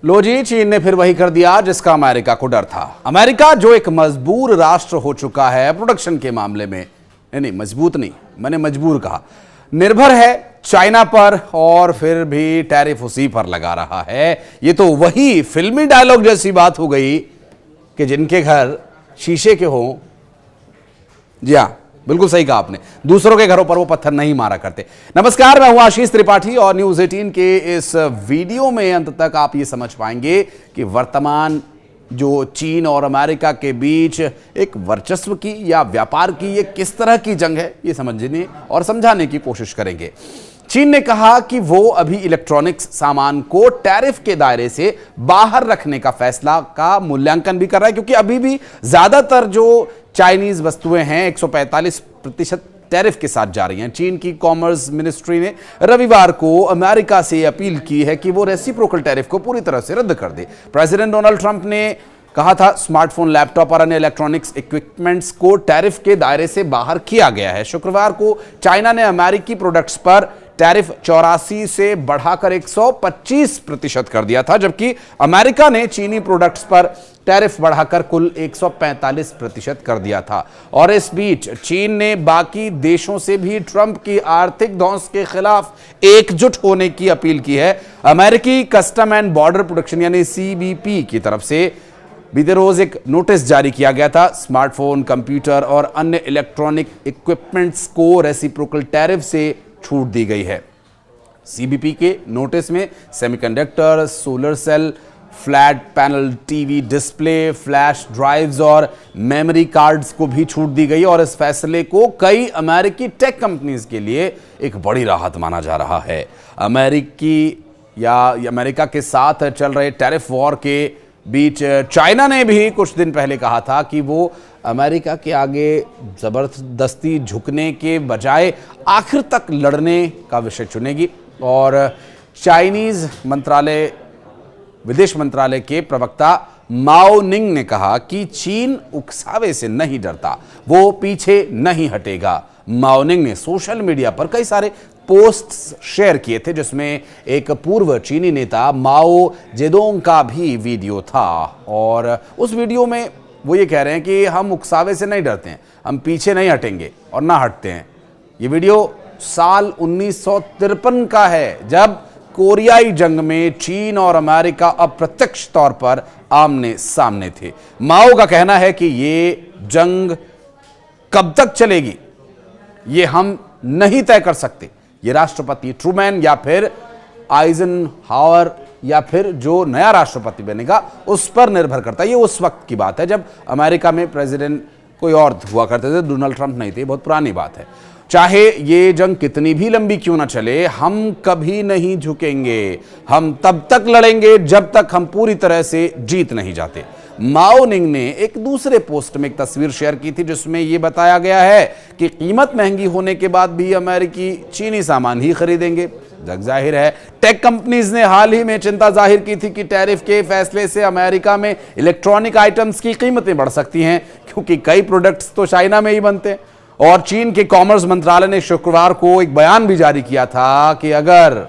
लो जी, चीन ने फिर वही कर दिया जिसका अमेरिका को डर था। अमेरिका जो एक मजबूर राष्ट्र हो चुका है प्रोडक्शन के मामले में, नहीं मजबूत नहीं, मैंने मजबूर कहा, निर्भर है चाइना पर और फिर भी टैरिफ उसी पर लगा रहा है। ये तो वही फिल्मी डायलॉग जैसी बात हो गई कि जिनके घर शीशे के हों, जी हां बिल्कुल सही कहा आपने, दूसरों के घरों पर वो पत्थर नहीं मारा करते। नमस्कार, मैं हूं आशीष त्रिपाठी और न्यूज 18 के इस वीडियो में अंत तक आप ये समझ पाएंगे कि वर्तमान जो चीन और अमेरिका के बीच एक वर्चस्व की या व्यापार की ये किस तरह की जंग है, ये समझने और समझाने की कोशिश करेंगे। चीन ने कहा कि वो अभी इलेक्ट्रॉनिक्स सामान को टैरिफ के दायरे से बाहर रखने का फैसला का मूल्यांकन भी कर रहा है, क्योंकि अभी भी ज्यादातर जो चाइनीज वस्तुएं हैं 145% टैरिफ के साथ जा रही हैं। चीन की कॉमर्स मिनिस्ट्री ने रविवार को अमेरिका से अपील की है कि वो रेसिप्रोकल टैरिफ को पूरी तरह से रद्द कर दे। प्रेसिडेंट डोनाल्ड ट्रंप ने कहा था स्मार्टफोन, लैपटॉप और अन्य इलेक्ट्रॉनिक्स इक्विपमेंट्स को टैरिफ के दायरे से बाहर किया गया है। शुक्रवार को चाइना ने अमेरिकी प्रोडक्ट्स पर टैरिफ 84 से बढ़ाकर 125% कर दिया था, जबकि अमेरिका ने चीनी प्रोडक्ट्स पर टैरिफ बढ़ाकर कुल 145% कर दिया था। और इस बीच चीन ने बाकी देशों से भी ट्रंप की आर्थिक धौंस के खिलाफ एकजुट होने की अपील की है। अमेरिकी कस्टम एंड बॉर्डर प्रोटेक्शन यानी CBP की तरफ से बीते रोज एक नोटिस जारी किया गया था। स्मार्टफोन, कंप्यूटर और अन्य इलेक्ट्रॉनिक इक्विपमेंट्स को रेसिप्रोकल टैरिफ से छूट दी गई है। CBP के नोटिस में semiconductor, solar cell, flat panel TV display, flash drives और मेमोरी कार्ड्स को भी छूट दी गई और इस फैसले को कई अमेरिकी टेक कंपनीज के लिए एक बड़ी राहत माना जा रहा है। अमेरिका के साथ चल रहे टैरिफ वॉर के बीच चाइना ने भी कुछ दिन पहले कहा था कि वो अमेरिका के आगे जबरदस्ती झुकने के बजाय आखिर तक लड़ने का विषय चुनेगी। और चाइनीज विदेश मंत्रालय के प्रवक्ता माओ निंग ने कहा कि चीन उकसावे से नहीं डरता, वो पीछे नहीं हटेगा। माओ निंग ने सोशल मीडिया पर कई सारे पोस्ट्स शेयर किए थे, जिसमें एक पूर्व चीनी नेता माओ जेडोंग का भी वीडियो था और उस वीडियो में वो ये कह रहे हैं कि हम उकसावे से नहीं डरते हैं, हम पीछे नहीं हटेंगे और ना हटते हैं। ये वीडियो साल 1953 का है, जब कोरियाई जंग में चीन और अमेरिका अप्रत्यक्ष तौर पर आमने सामने थे। माओ का कहना है कि ये जंग कब तक चलेगी ये हम नहीं तय कर सकते। ये राष्ट्रपति ट्रूमैन या फिर आइजनहावर या फिर जो नया राष्ट्रपति बनेगा उस पर निर्भर करता है। ये उस वक्त की बात है जब अमेरिका में प्रेसिडेंट कोई और हुआ करते थे, डोनाल्ड ट्रंप नहीं थे, बहुत पुरानी बात है। चाहे ये जंग कितनी भी लंबी क्यों ना चले, हम कभी नहीं झुकेंगे, हम तब तक लड़ेंगे जब तक हम पूरी तरह से जीत नहीं जाते। माओ निंग ने एक दूसरे पोस्ट में एक तस्वीर शेयर की थी, जिसमें यह बताया गया है कि कीमत महंगी होने के बाद भी अमेरिकी चीनी सामान ही खरीदेंगे। जग जाहिर है टेक कंपनीज ने हाल ही में चिंता जाहिर की थी कि टैरिफ के फैसले से अमेरिका में इलेक्ट्रॉनिक आइटम्स की कीमतें बढ़ सकती हैं, क्योंकि कई प्रोडक्ट्स तो चाइना में ही बनते हैं। और चीन के कॉमर्स मंत्रालय ने शुक्रवार को एक बयान भी जारी किया था कि अगर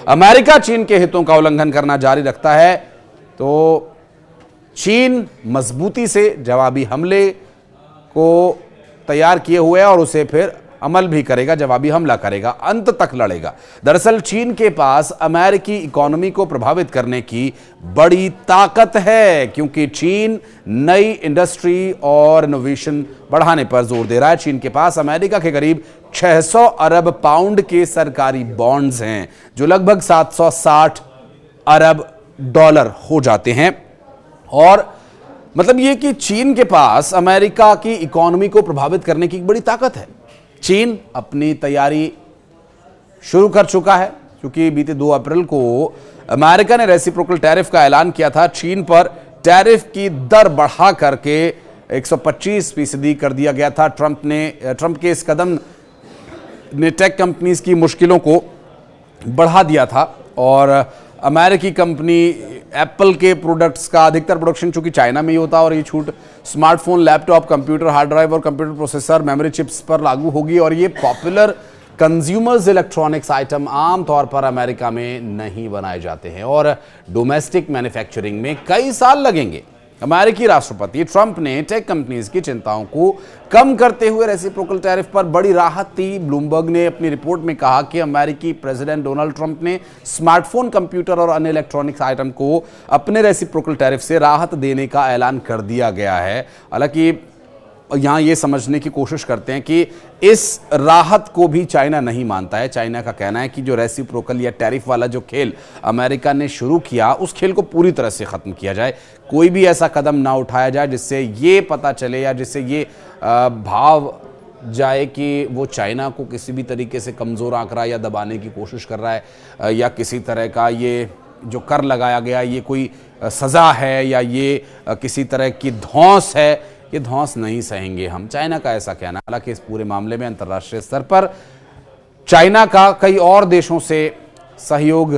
अमेरिका चीन के हितों का उल्लंघन करना जारी रखता है तो चीन मजबूती से जवाबी हमले को तैयार किए हुए है और उसे फिर अमल भी करेगा, जवाबी हमला करेगा, अंत तक लड़ेगा। दरअसल चीन के पास अमेरिकी इकोनॉमी को प्रभावित करने की बड़ी ताकत है, क्योंकि चीन नई इंडस्ट्री और इनोवेशन बढ़ाने पर जोर दे रहा है। चीन के पास अमेरिका के करीब 600 अरब पाउंड के सरकारी बॉन्ड्स हैं, जो लगभग 760 अरब डॉलर हो जाते हैं। और मतलब ये कि चीन के पास अमेरिका की इकोनॉमी को प्रभावित करने की एक बड़ी ताकत है। चीन अपनी तैयारी शुरू कर चुका है, क्योंकि बीते 2 अप्रैल को अमेरिका ने रेसिप्रोकल टैरिफ का ऐलान किया था। चीन पर टैरिफ की दर बढ़ा करके 125% कर दिया गया था। ट्रंप के इस कदम ने टेक कंपनीज की मुश्किलों को बढ़ा दिया था और अमेरिकी कंपनी एप्पल के प्रोडक्ट्स का अधिकतर प्रोडक्शन चूंकि चाइना में ही होता है और ये छूट smartphone, laptop, computer hard drive और कंप्यूटर प्रोसेसर, मेमोरी चिप्स पर लागू होगी और ये पॉपुलर कंज्यूमर्स इलेक्ट्रॉनिक्स आइटम आमतौर पर अमेरिका में नहीं बनाए जाते हैं और डोमेस्टिक मैन्युफैक्चरिंग में कई साल लगेंगे। अमेरिकी राष्ट्रपति ट्रंप ने टेक कंपनीज की चिंताओं को कम करते हुए रेसिप्रोकल टैरिफ पर बड़ी राहत दी। ब्लूमबर्ग ने अपनी रिपोर्ट में कहा कि अमेरिकी प्रेसिडेंट डोनाल्ड ट्रंप ने स्मार्टफोन, कंप्यूटर और अन्य इलेक्ट्रॉनिक्स आइटम को अपने रेसिप्रोकल टैरिफ से राहत देने का ऐलान कर दिया गया है। हालांकि यहां ये समझने की कोशिश करते हैं कि इस राहत को भी चाइना नहीं मानता है। चाइना का कहना है कि जो रेसिप्रोकल या टैरिफ वाला जो खेल अमेरिका ने शुरू किया, उस खेल को पूरी तरह से खत्म किया जाए। कोई भी ऐसा कदम ना उठाया जाए जिससे ये पता चले या जिससे ये भाव जाए कि वो चाइना को किसी भी तरीके से कमज़ोर आंक रहा है या दबाने की कोशिश कर रहा है, या किसी तरह का ये जो कर लगाया गया ये कोई सज़ा है या ये किसी तरह की धौंस है। ये धौंस नहीं सहेंगे हम, चाइना का ऐसा कहना। हालांकि इस पूरे मामले में अंतर्राष्ट्रीय स्तर पर चाइना का कई और देशों से सहयोग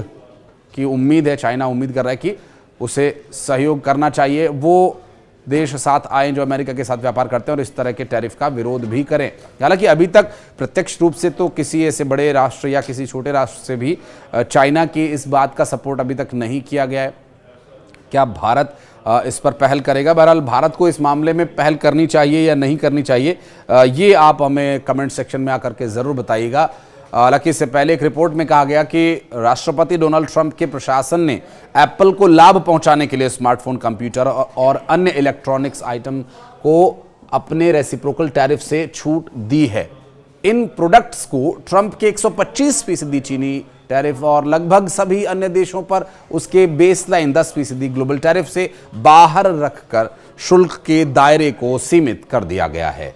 की उम्मीद है। चाइना उम्मीद कर रहा है कि उसे सहयोग करना चाहिए, वो देश साथ आए जो अमेरिका के साथ व्यापार करते हैं और इस तरह के टैरिफ का विरोध भी करें। हालांकि अभी तक प्रत्यक्ष रूप से तो किसी ऐसे बड़े राष्ट्र या किसी छोटे राष्ट्र से भी चाइना की इस बात का सपोर्ट अभी तक नहीं किया गया है। क्या भारत इस पर पहल करेगा? बहरहाल भारत को इस मामले में पहल करनी चाहिए या नहीं करनी चाहिए, ये आप हमें कमेंट सेक्शन में आकर के ज़रूर बताइएगा। हालांकि इससे पहले एक रिपोर्ट में कहा गया कि राष्ट्रपति डोनाल्ड ट्रंप के प्रशासन ने एप्पल को लाभ पहुंचाने के लिए स्मार्टफोन, कंप्यूटर और अन्य इलेक्ट्रॉनिक्स आइटम को अपने रेसिप्रोकल टैरिफ से छूट दी है। इन प्रोडक्ट्स को ट्रंप के 125% चीनी टैरिफ और लगभग सभी अन्य देशों पर उसके बेसलाइन 10% ग्लोबल टैरिफ से बाहर रखकर शुल्क के दायरे को सीमित कर दिया गया है।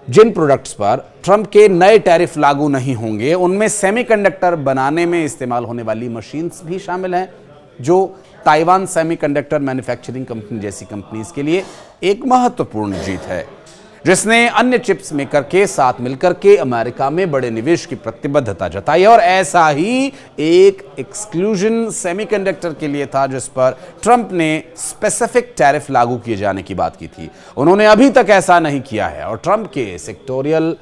जिन प्रोडक्ट्स पर ट्रंप के नए टैरिफ लागू नहीं होंगे उनमें सेमीकंडक्टर बनाने में इस्तेमाल होने वाली मशीन्स भी शामिल हैं, जो ताइवान सेमीकंडक्टर मैन्युफैक्चरिंग कंपनी जैसी कंपनीज के लिए एक महत्वपूर्ण जीत है, जिसने अन्य चिप्स मेकर के साथ मिलकर के अमेरिका में बड़े निवेश की प्रतिबद्धता जताई। और ऐसा ही एक एक्सक्लूजन सेमीकंडक्टर के लिए था जिस पर ट्रंप ने स्पेसिफिक टैरिफ लागू किए जाने की बात की थी। उन्होंने अभी तक ऐसा नहीं किया है और ट्रंप के सेक्टोरियल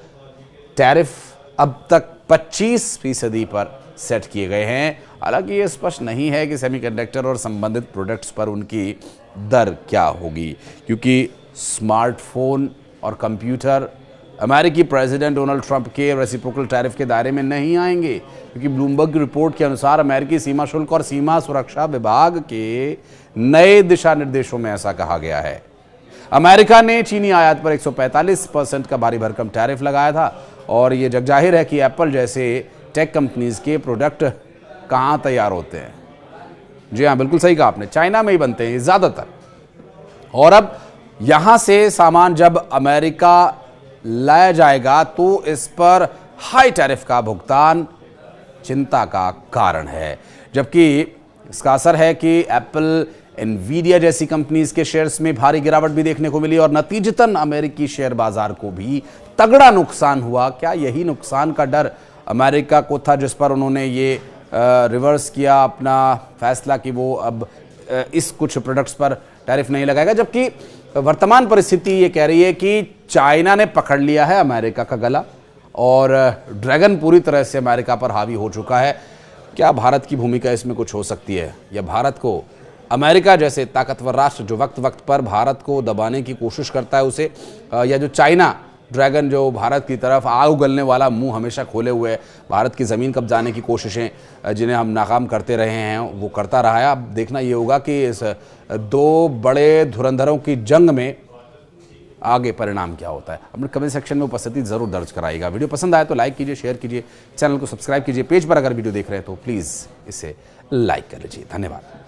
टैरिफ अब तक 25% पर सेट किए गए हैं। हालांकि यह स्पष्ट नहीं है कि सेमीकंडक्टर और संबंधित प्रोडक्ट्स पर उनकी दर क्या होगी, क्योंकि स्मार्टफोन और कंप्यूटर अमेरिकी प्रेसिडेंट डोनाल्ड ट्रंप के रेसिप्रोकल टैरिफ के दायरे में नहीं आएंगे, क्योंकि ब्लूमबर्ग की रिपोर्ट के अनुसार अमेरिकी सीमा शुल्क और सीमा सुरक्षा विभाग के नए दिशा निर्देशों में ऐसा कहा गया है। अमेरिका ने चीनी आयात पर 145% का भारी भरकम टैरिफ लगाया था और ये जगजाहिर है कि एप्पल जैसे टेक कंपनीज के प्रोडक्ट कहाँ तैयार होते हैं। जी हाँ, बिल्कुल सही कहा आपने, चाइना में ही बनते हैं ज़्यादातर। और अब यहां से सामान जब अमेरिका लाया जाएगा तो इस पर हाई टैरिफ का भुगतान चिंता का कारण है, जबकि इसका असर है कि एप्पल, एनवीडिया जैसी कंपनीज के शेयर्स में भारी गिरावट भी देखने को मिली और नतीजतन अमेरिकी शेयर बाजार को भी तगड़ा नुकसान हुआ। क्या यही नुकसान का डर अमेरिका को था जिस पर उन्होंने ये रिवर्स किया अपना फैसला कि वो अब इस कुछ प्रोडक्ट्स पर टैरिफ नहीं लगाएगा, जबकि वर्तमान परिस्थिति ये कह रही है कि चाइना ने पकड़ लिया है अमेरिका का गला और ड्रैगन पूरी तरह से अमेरिका पर हावी हो चुका है। क्या भारत की भूमिका इसमें कुछ हो सकती है, या भारत को अमेरिका जैसे ताकतवर राष्ट्र जो वक्त वक्त पर भारत को दबाने की कोशिश करता है उसे, या जो चाइना ड्रैगन जो भारत की तरफ आग उगलने वाला मुंह हमेशा खोले हुए है, भारत की ज़मीन कब्जाने की कोशिशें जिन्हें हम नाकाम करते रहे हैं वो करता रहा है। अब देखना ये होगा कि इस दो बड़े धुरंधरों की जंग में आगे परिणाम क्या होता है। अपने कमेंट सेक्शन में उपस्थिति ज़रूर दर्ज कराइएगा। वीडियो पसंद आए तो लाइक कीजिए, शेयर कीजिए, चैनल को सब्सक्राइब कीजिए। पेज पर अगर वीडियो देख रहे हैं तो प्लीज़ इसे लाइक कर लीजिए। धन्यवाद।